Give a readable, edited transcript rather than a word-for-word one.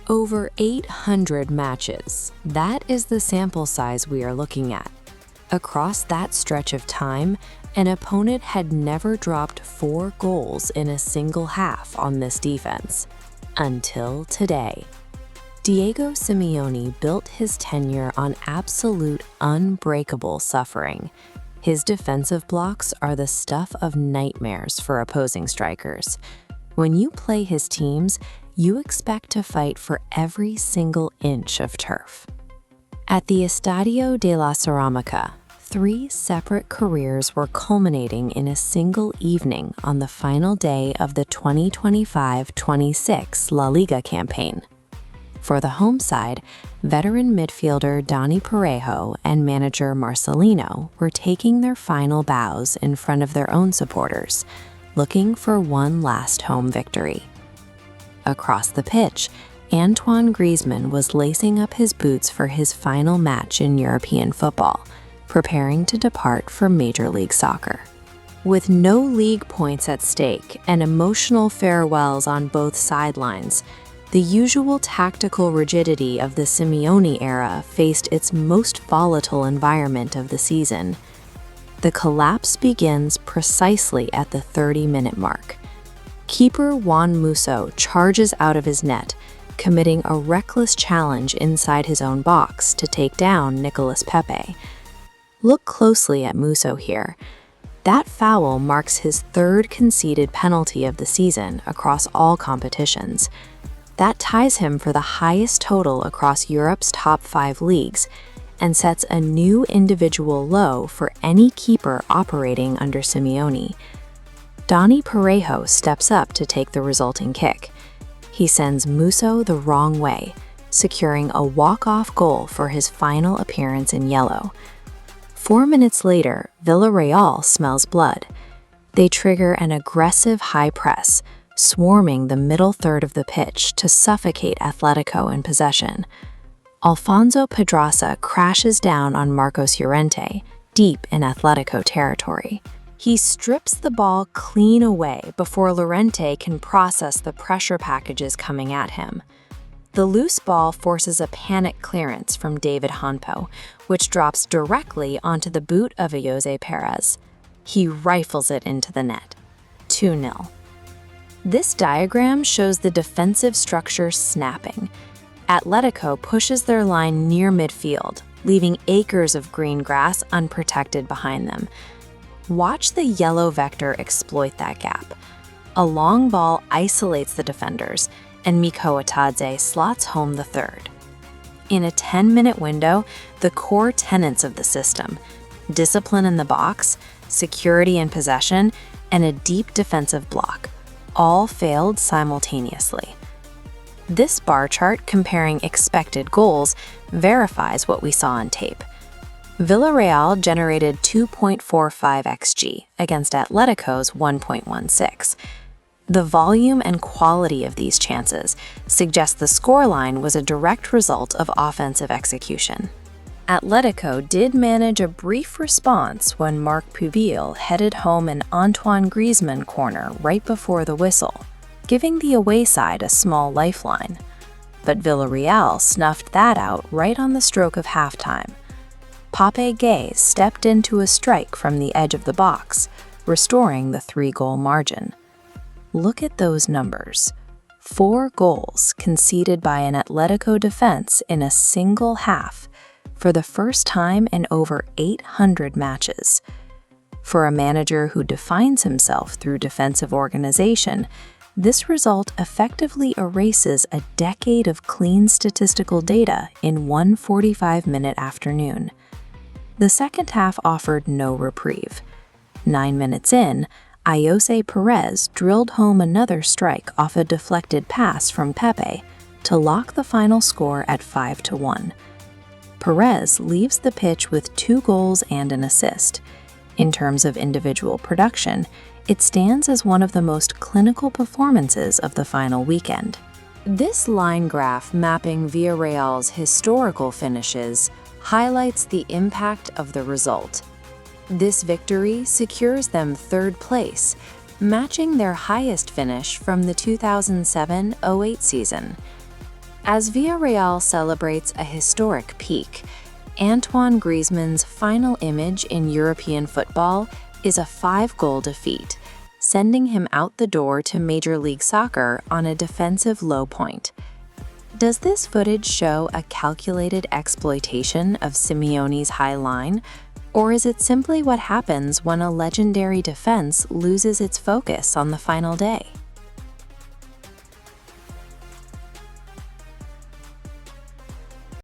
Over 800 matches. That is the sample size we are looking at. Across that stretch of time, an opponent had never dropped 4 goals in a single half on this defense. Until today. Diego Simeone built his tenure on absolute unbreakable suffering. His defensive blocks are the stuff of nightmares for opposing strikers. When you play his teams, you expect to fight for every single inch of turf. At the Estadio de la Ceramica, 3 separate careers were culminating in a single evening on the final day of the 2025-26 La Liga campaign. For the home side, veteran midfielder Dani Parejo and manager Marcelino were taking their final bows in front of their own supporters, looking for one last home victory. Across the pitch, Antoine Griezmann was lacing up his boots for his final match in European football, preparing to depart for Major League Soccer. With no league points at stake and emotional farewells on both sidelines, the usual tactical rigidity of the Simeone era faced its most volatile environment of the season. The collapse begins precisely at the 30-minute mark. Keeper Juan Musso charges out of his net, committing a reckless challenge inside his own box to take down Nicolas Pepe. Look closely at Musso here. That foul marks his 3rd conceded penalty of the season across all competitions. That ties him for the highest total across Europe's top 5 leagues and sets a new individual low for any keeper operating under Simeone. Dani Parejo steps up to take the resulting kick. He sends Musso the wrong way, securing a walk-off goal for his final appearance in yellow. 4 minutes later, Villarreal smells blood. They trigger an aggressive high press, swarming the middle third of the pitch to suffocate Atletico in possession. Alfonso Pedraza crashes down on Marcos Llorente, deep in Atletico territory. He strips the ball clean away before Llorente can process the pressure packages coming at him. The loose ball forces a panic clearance from David Hanpo, which drops directly onto the boot of Ayoze Pérez. He rifles it into the net. 2-0. This diagram shows the defensive structure snapping. Atletico pushes their line near midfield, leaving acres of green grass unprotected behind them. Watch the yellow vector exploit that gap. A long ball isolates the defenders, and Miko Atadze slots home the 3rd. In a 10-minute window, the core tenets of the system, discipline in the box, security in possession, and a deep defensive block, all failed simultaneously. This bar chart comparing expected goals verifies what we saw on tape. Villarreal generated 2.45 xG against Atletico's 1.16. The volume and quality of these chances suggest the scoreline was a direct result of offensive execution. Atletico did manage a brief response when Marc Pubil headed home an Antoine Griezmann corner right before the whistle, giving the away side a small lifeline. But Villarreal snuffed that out right on the stroke of halftime. Pape Gay stepped into a strike from the edge of the box, restoring the 3-goal margin. Look at those numbers. 4 goals conceded by an Atletico defense in a single half, for the first time in over 800 matches. For a manager who defines himself through defensive organization, this result effectively erases a decade of clean statistical data in one 45-minute afternoon. The second half offered no reprieve. 9 minutes in, Ayoze Pérez drilled home another strike off a deflected pass from Pepe to lock the final score at 5-1. Perez leaves the pitch with 2 goals and an assist. In terms of individual production, it stands as one of the most clinical performances of the final weekend. This line graph mapping Villarreal's historical finishes highlights the impact of the result. This victory secures them 3rd place, matching their highest finish from the 2007-08 season. As Villarreal celebrates a historic peak, Antoine Griezmann's final image in European football is a 5-goal defeat, sending him out the door to Major League Soccer on a defensive low point. Does this footage show a calculated exploitation of Simeone's high line, or is it simply what happens when a legendary defense loses its focus on the final day?